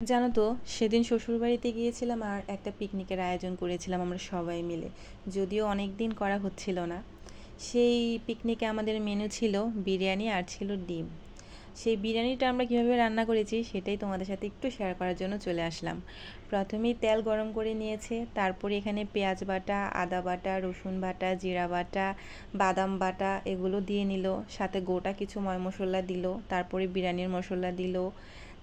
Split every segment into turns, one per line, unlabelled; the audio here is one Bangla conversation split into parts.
জানো তো, সেদিন শ্বশুরবাড়িতে গিয়েছিলাম আর একটা পিকনিকের আয়োজন করেছিলাম আমরা সবাই মিলে। যদিও অনেক দিন করা হচ্ছিল না। সেই পিকনিকে আমাদের মেনু ছিল বিরিয়ানি আর ছিল ডিম। সেই বিরিয়ানিটা আমরা কীভাবে রান্না করেছি সেটাই তোমাদের সাথে একটু শেয়ার করার জন্য চলে আসলাম। প্রথমেই তেল গরম করে নিয়েছে, তারপরে এখানে পেঁয়াজ বাটা, আদা বাটা, রসুন বাটা, জিরা বাটা, বাদাম বাটা এগুলো দিয়ে নিল, সাথে গোটা কিছু ময় মশলা দিল, তারপরে বিরিয়ানির মশলা দিল,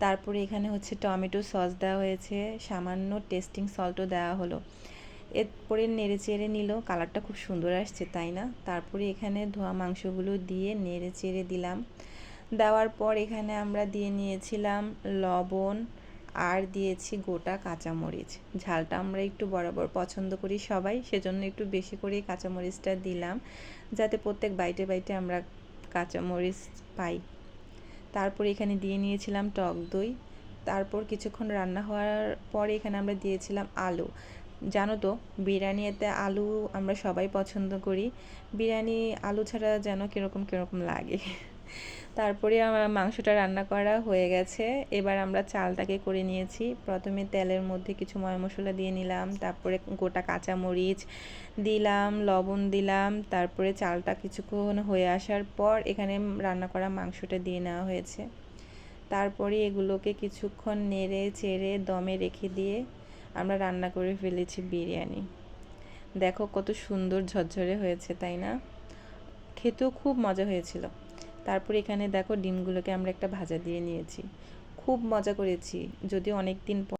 তারপরে এখানে হচ্ছে টমেটো সস দেওয়া হয়েছে, সামান্য টেস্টিং সল্টও দেওয়া হলো। এরপরে নেড়ে চেড়ে নিল, কালারটা খুব সুন্দর আসছে তাই না? তারপরে এখানে ধোয়া মাংসগুলো দিয়ে নেড়ে চেড়ে দিলাম। দেওয়ার পর এখানে আমরা দিয়ে নিয়েছিলাম লবণ আর দিয়েছি গোটা কাঁচামরিচ। ঝালটা আমরা একটু বরাবর পছন্দ করি সবাই, সেজন্য একটু বেশি করেই কাঁচামরিচটা দিলাম, যাতে প্রত্যেক বাইটে বাইটে আমরা কাঁচামরিচ পাই। তারপর এখানে দিয়ে নিয়েছিলাম টক দই। তারপর কিছুক্ষণ রান্না হওয়ার পরে এখানে আমরা দিয়েছিলাম আলু। জানো তো, বিরিয়ানিতে আলু আমরা সবাই পছন্দ করি। বিরিয়ানি আলু ছাড়া যেন কীরকম কীরকম লাগে। তারপরে আমার মাংসটা রান্না করা হয়ে গেছে। এবার আমরা চালটাকে করে নিয়েছি। প্রথমে তেলের মধ্যে কিছু ময় মশলা দিয়ে নিলাম, তারপরে গোটা কাঁচামরিচ দিলাম, লবণ দিলাম, তারপরে চালটা কিছুক্ষণ হয়ে আসার পর এখানে রান্না করা মাংসটা দিয়ে নেওয়া হয়েছে। তারপরে এগুলোকে কিছুক্ষণ নেড়ে চেড়ে দমে রেখে দিয়ে আমরা রান্না করে ফেলেছি বিরিয়ানি। দেখো কত সুন্দর ঝরঝরে হয়েছে তাই না? খেতেও খুব মজা হয়েছিল। তারপরে এখানে দেখো ডিমগুলোকে আমরা একটা ভাজা দিয়ে নিয়েছি। খুব মজা করেছি, যদিও অনেক দিন